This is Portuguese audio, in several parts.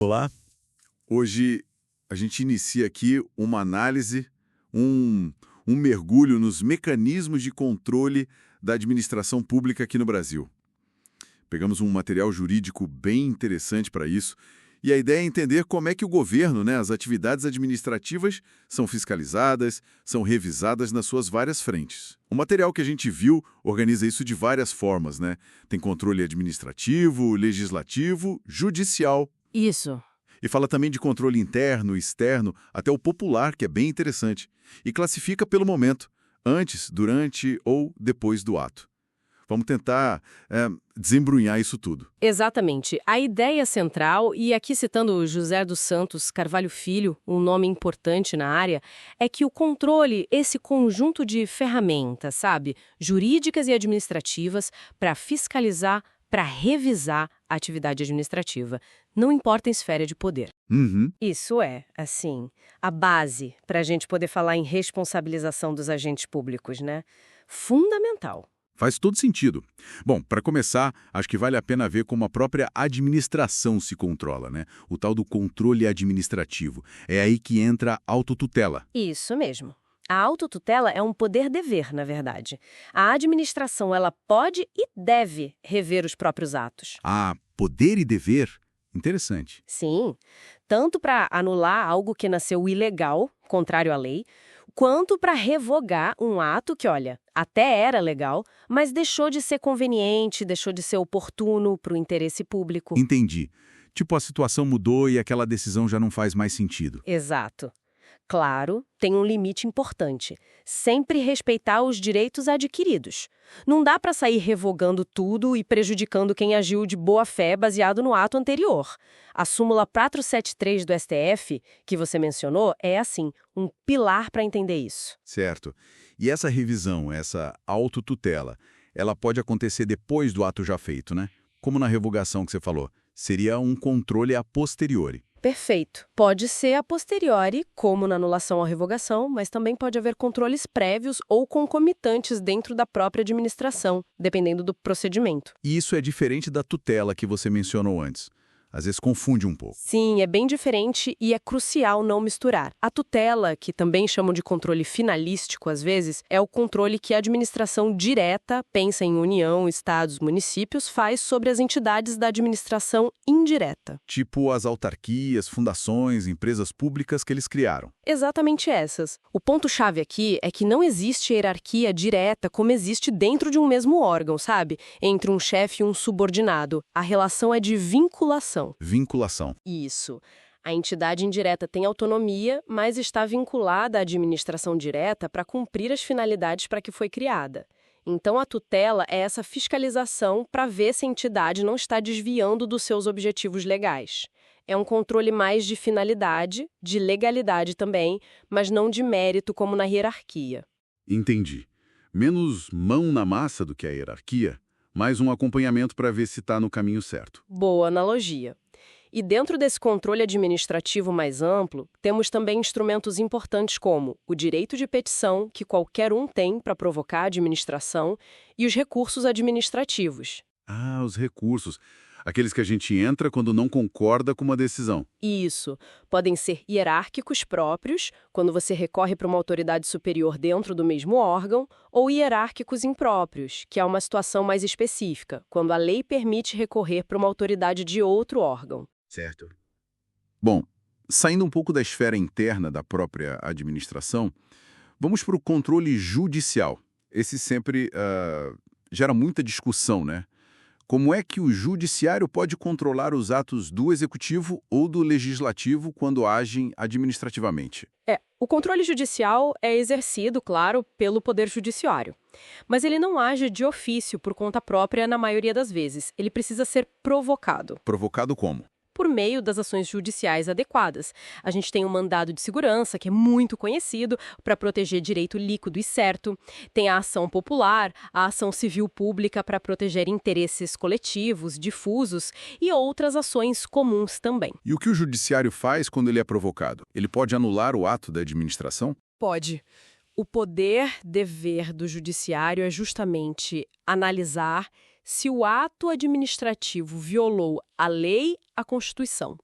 Olá, hoje a gente inicia aqui uma análise, um mergulho nos mecanismos de controle da administração pública aqui no Brasil. Pegamos um material jurídico bem interessante para isso e a ideia é entender como é que o governo, as atividades administrativas são fiscalizadas, são revisadas nas suas várias frentes. O material que a gente viu organiza isso de várias formas, Tem controle administrativo, legislativo, judicial. Isso. E fala também de controle interno, externo, até o popular, que é bem interessante. E classifica pelo momento, antes, durante ou depois do ato. Vamos tentar desembrunhar isso tudo. Exatamente. A ideia central, e aqui citando José dos Santos Carvalho Filho, um nome importante na área, é que o controle, esse conjunto de ferramentas, jurídicas e administrativas, para fiscalizar, para revisar a atividade administrativa, não importa a esfera de poder. Uhum. Isso é, a base para a gente poder falar em responsabilização dos agentes públicos, Fundamental. Faz todo sentido. Bom, para começar, acho que vale a pena ver como a própria administração se controla, O tal do controle administrativo. É aí que entra a autotutela. Isso mesmo. A autotutela é um poder-dever, na verdade. A administração, ela pode e deve rever os próprios atos. Ah, poder e dever? Interessante. Sim, tanto para anular algo que nasceu ilegal, contrário à lei, quanto para revogar um ato que, até era legal, mas deixou de ser conveniente, deixou de ser oportuno para o interesse público. Entendi. Tipo, a situação mudou e aquela decisão já não faz mais sentido. Exato. Claro, tem um limite importante. Sempre respeitar os direitos adquiridos. Não dá para sair revogando tudo e prejudicando quem agiu de boa fé baseado no ato anterior. A súmula 473 do STF, que você mencionou, é um pilar para entender isso. Certo. E essa revisão, essa autotutela, ela pode acontecer depois do ato já feito, Como na revogação que você falou. Seria um controle a posteriori. Perfeito. Pode ser a posteriori, como na anulação ou revogação, mas também pode haver controles prévios ou concomitantes dentro da própria administração, dependendo do procedimento. E isso é diferente da tutela que você mencionou antes. Às vezes confunde um pouco. Sim, é bem diferente e é crucial não misturar. A tutela, que também chamam de controle finalístico às vezes, é o controle que a administração direta, pensa em União, estados, municípios, faz sobre as entidades da administração indireta. Tipo as autarquias, fundações, empresas públicas que eles criaram. Exatamente essas. O ponto-chave aqui é que não existe hierarquia direta como existe dentro de um mesmo órgão, Entre um chefe e um subordinado. A relação é de vinculação. Vinculação. Isso. A entidade indireta tem autonomia, mas está vinculada à administração direta para cumprir as finalidades para que foi criada. Então, a tutela é essa fiscalização para ver se a entidade não está desviando dos seus objetivos legais. É um controle mais de finalidade, de legalidade também, mas não de mérito como na hierarquia. Entendi. Menos mão na massa do que a hierarquia, mais um acompanhamento para ver se está no caminho certo. Boa analogia. E dentro desse controle administrativo mais amplo, temos também instrumentos importantes como o direito de petição, que qualquer um tem para provocar a administração, e os recursos administrativos. Ah, os recursos. Aqueles que a gente entra quando não concorda com uma decisão. Isso. Podem ser hierárquicos próprios, quando você recorre para uma autoridade superior dentro do mesmo órgão, ou hierárquicos impróprios, que é uma situação mais específica, quando a lei permite recorrer para uma autoridade de outro órgão. Certo. Bom, saindo um pouco da esfera interna da própria administração, vamos para o controle judicial. Esse sempre gera muita discussão, Como é que o judiciário pode controlar os atos do executivo ou do legislativo quando agem administrativamente? O controle judicial é exercido, claro, pelo Poder Judiciário. Mas ele não age de ofício por conta própria na maioria das vezes. Ele precisa ser provocado. Provocado como? Por meio das ações judiciais adequadas. A gente tem um mandado de segurança, que é muito conhecido, para proteger direito líquido e certo. Tem a ação popular, a ação civil pública para proteger interesses coletivos, difusos e outras ações comuns também. E o que o judiciário faz quando ele é provocado? Ele pode anular o ato da administração? Pode. O poder-dever do judiciário é justamente analisar se o ato administrativo violou a lei, a Constituição.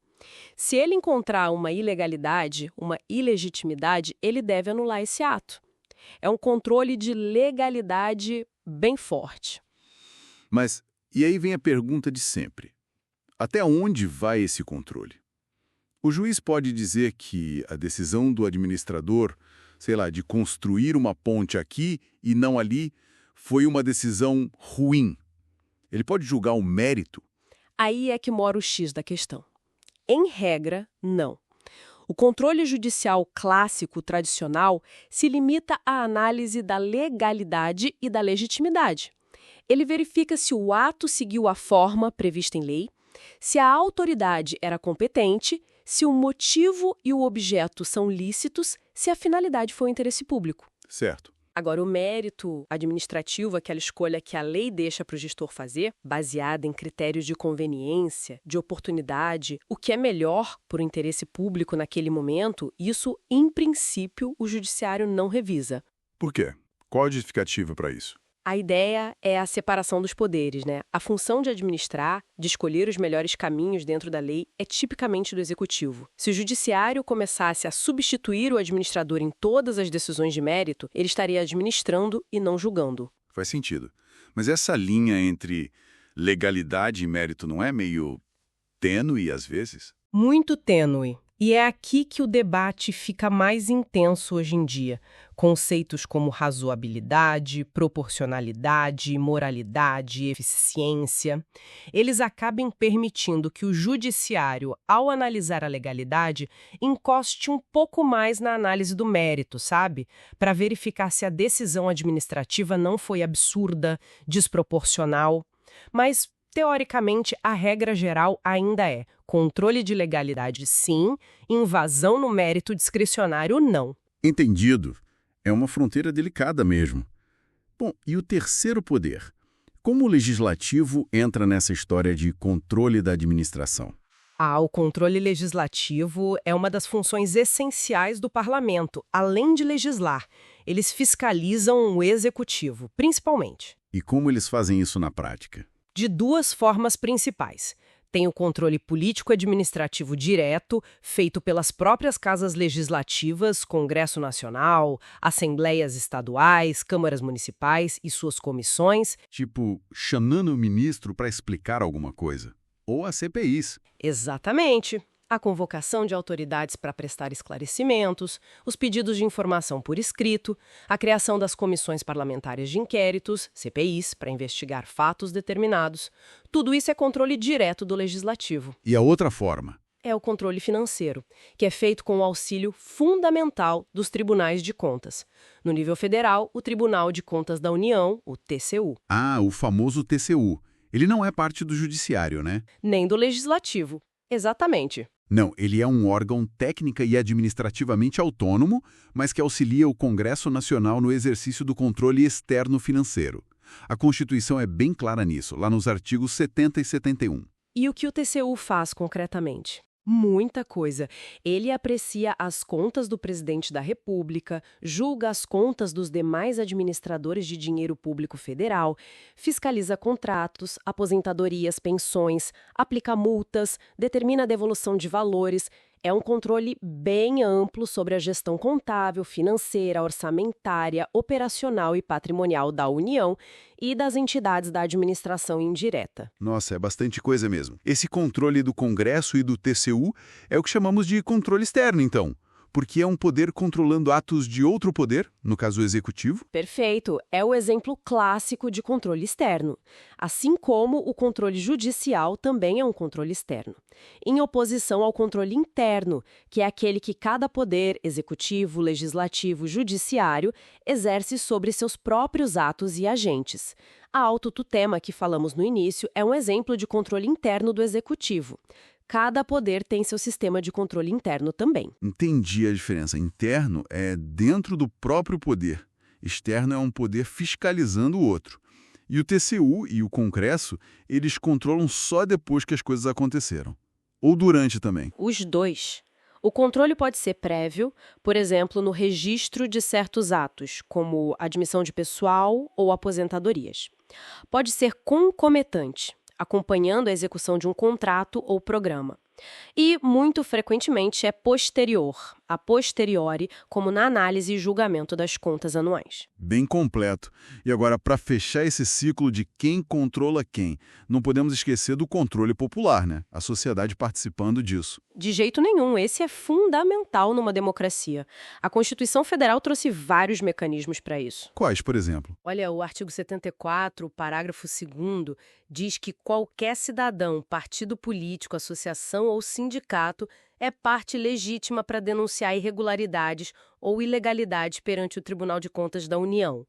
Se ele encontrar uma ilegalidade, uma ilegitimidade, ele deve anular esse ato. É um controle de legalidade bem forte. Mas, e aí vem a pergunta de sempre. Até onde vai esse controle? O juiz pode dizer que a decisão do administrador, sei lá, de construir uma ponte aqui e não ali, foi uma decisão ruim. Ele pode julgar o mérito? Aí é que mora o X da questão. Em regra, não. O controle judicial clássico, tradicional, se limita à análise da legalidade e da legitimidade. Ele verifica se o ato seguiu a forma prevista em lei, se a autoridade era competente, se o motivo e o objeto são lícitos, se a finalidade foi o interesse público. Certo. Agora, o mérito administrativo, aquela escolha que a lei deixa para o gestor fazer, baseada em critérios de conveniência, de oportunidade, o que é melhor para o interesse público naquele momento, isso, em princípio, o judiciário não revisa. Por quê? Qual a justificativa para isso? A ideia é a separação dos poderes, né? A função de administrar, de escolher os melhores caminhos dentro da lei, é tipicamente do executivo. Se o judiciário começasse a substituir o administrador em todas as decisões de mérito, ele estaria administrando e não julgando. Faz sentido. Mas essa linha entre legalidade e mérito não é meio tênue às vezes? Muito tênue. E é aqui que o debate fica mais intenso hoje em dia. Conceitos como razoabilidade, proporcionalidade, moralidade, eficiência, eles acabam permitindo que o judiciário, ao analisar a legalidade, encoste um pouco mais na análise do mérito, sabe? Para verificar se a decisão administrativa não foi absurda, desproporcional. Mas, teoricamente, a regra geral ainda é controle de legalidade, sim, invasão no mérito discricionário, não. Entendido. É uma fronteira delicada mesmo. Bom, e o terceiro poder? Como o legislativo entra nessa história de controle da administração? O controle legislativo é uma das funções essenciais do parlamento, além de legislar. Eles fiscalizam o executivo, principalmente. E como eles fazem isso na prática? De duas formas principais. Tem o controle político-administrativo direto, feito pelas próprias casas legislativas, Congresso Nacional, assembleias estaduais, câmaras municipais e suas comissões. Tipo, chamando o ministro para explicar alguma coisa. Ou as CPIs. Exatamente. A convocação de autoridades para prestar esclarecimentos, os pedidos de informação por escrito, a criação das comissões parlamentares de inquéritos, CPIs, para investigar fatos determinados. Tudo isso é controle direto do legislativo. E a outra forma? É o controle financeiro, que é feito com o auxílio fundamental dos tribunais de contas. No nível federal, o Tribunal de Contas da União, o TCU. O famoso TCU. Ele não é parte do judiciário, né? Nem do legislativo. Exatamente. Não, ele é um órgão técnica e administrativamente autônomo, mas que auxilia o Congresso Nacional no exercício do controle externo financeiro. A Constituição é bem clara nisso, lá nos artigos 70 e 71. E o que o TCU faz concretamente? Muita coisa. Ele aprecia as contas do presidente da República, julga as contas dos demais administradores de dinheiro público federal, fiscaliza contratos, aposentadorias, pensões, aplica multas, determina a devolução de valores. É um controle bem amplo sobre a gestão contábil, financeira, orçamentária, operacional e patrimonial da União e das entidades da administração indireta. Nossa, é bastante coisa mesmo. Esse controle do Congresso e do TCU é o que chamamos de controle externo, então. Porque é um poder controlando atos de outro poder, no caso o executivo. Perfeito. É o exemplo clássico de controle externo. Assim como o controle judicial também é um controle externo. Em oposição ao controle interno, que é aquele que cada poder, executivo, legislativo, judiciário, exerce sobre seus próprios atos e agentes. A autotutema que falamos no início é um exemplo de controle interno do executivo. Cada poder tem seu sistema de controle interno também. Entendi a diferença. Interno é dentro do próprio poder. Externo é um poder fiscalizando o outro. E o TCU e o Congresso, eles controlam só depois que as coisas aconteceram. Ou durante também. Os dois. O controle pode ser prévio, por exemplo, no registro de certos atos, como admissão de pessoal ou aposentadorias. Pode ser concomitante, acompanhando a execução de um contrato ou programa. E, muito frequentemente, é posterior, a posteriori, como na análise e julgamento das contas anuais. Bem completo. E agora, para fechar esse ciclo de quem controla quem, não podemos esquecer do controle popular, né? A sociedade participando disso. De jeito nenhum, esse é fundamental numa democracia. A Constituição Federal trouxe vários mecanismos para isso. Quais, por exemplo? Olha, o artigo 74, parágrafo 2º, diz que qualquer cidadão, partido político, associação ou sindicato é parte legítima para denunciar irregularidades ou ilegalidades perante o Tribunal de Contas da União.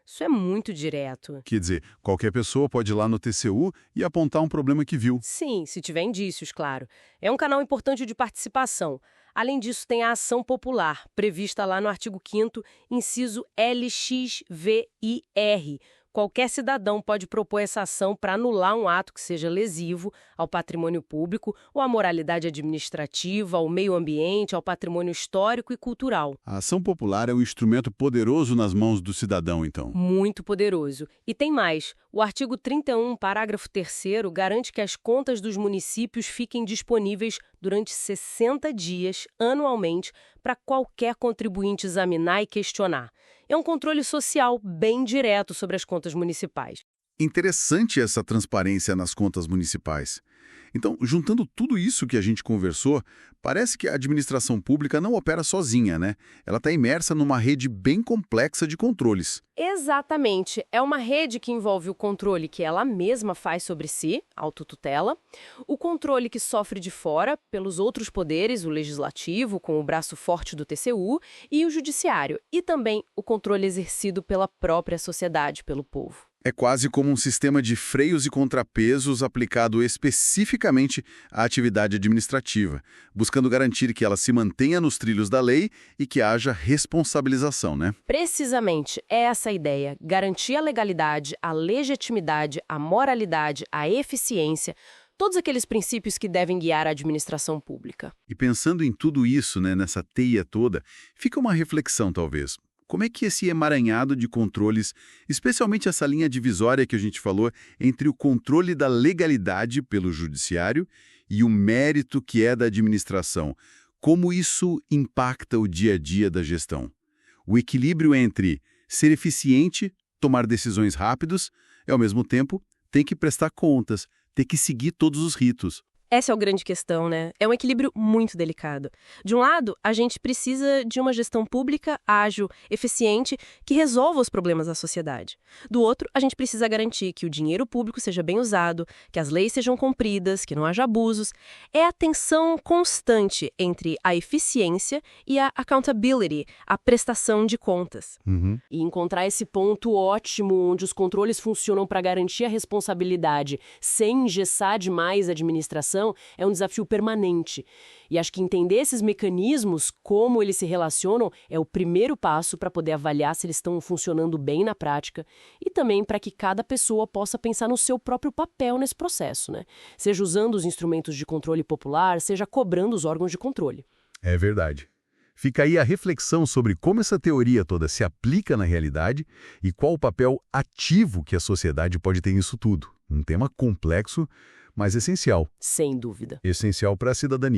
Isso é muito direto. Quer dizer, qualquer pessoa pode ir lá no TCU e apontar um problema que viu. Sim, se tiver indícios, claro. É um canal importante de participação. Além disso, tem a ação popular, prevista lá no artigo 5º, inciso LXVIR. Qualquer cidadão pode propor essa ação para anular um ato que seja lesivo ao patrimônio público ou à moralidade administrativa, ao meio ambiente, ao patrimônio histórico e cultural. A ação popular é um instrumento poderoso nas mãos do cidadão, então. Muito poderoso. E tem mais. O artigo 31, parágrafo 3º, garante que as contas dos municípios fiquem disponíveis durante 60 dias, anualmente, para qualquer contribuinte examinar e questionar. É um controle social bem direto sobre as contas municipais. Interessante essa transparência nas contas municipais. Então, juntando tudo isso que a gente conversou, parece que a administração pública não opera sozinha, né? Ela está imersa numa rede bem complexa de controles. Exatamente. É uma rede que envolve o controle que ela mesma faz sobre si, autotutela, o controle que sofre de fora pelos outros poderes, o legislativo, com o braço forte do TCU, e o judiciário, e também o controle exercido pela própria sociedade, pelo povo. É quase como um sistema de freios e contrapesos aplicado especificamente à atividade administrativa, buscando garantir que ela se mantenha nos trilhos da lei e que haja responsabilização, né? Precisamente, é essa a ideia: garantir a legalidade, a legitimidade, a moralidade, a eficiência, todos aqueles princípios que devem guiar a administração pública. E pensando em tudo isso, né, nessa teia toda, fica uma reflexão, talvez. Como é que esse emaranhado de controles, especialmente essa linha divisória que a gente falou, entre o controle da legalidade pelo judiciário e o mérito que é da administração, como isso impacta o dia a dia da gestão? O equilíbrio entre ser eficiente, tomar decisões rápidas, e ao mesmo tempo tem que prestar contas, ter que seguir todos os ritos. Essa é a grande questão, né? É um equilíbrio muito delicado. De um lado, a gente precisa de uma gestão pública ágil, eficiente, que resolva os problemas da sociedade. Do outro, a gente precisa garantir que o dinheiro público seja bem usado, que as leis sejam cumpridas, que não haja abusos. É a tensão constante entre a eficiência e a accountability, a prestação de contas. E encontrar esse ponto ótimo onde os controles funcionam para garantir a responsabilidade sem engessar demais a administração é um desafio permanente. E acho que entender esses mecanismos, como eles se relacionam, é o primeiro passo para poder avaliar se eles estão funcionando bem na prática e também para que cada pessoa possa pensar no seu próprio papel nesse processo, né? Seja usando os instrumentos de controle popular, seja cobrando os órgãos de controle. É verdade. Fica aí a reflexão sobre como essa teoria toda se aplica na realidade e qual o papel ativo que a sociedade pode ter nisso tudo. Um tema complexo, mas essencial. Sem dúvida. Essencial para a cidadania.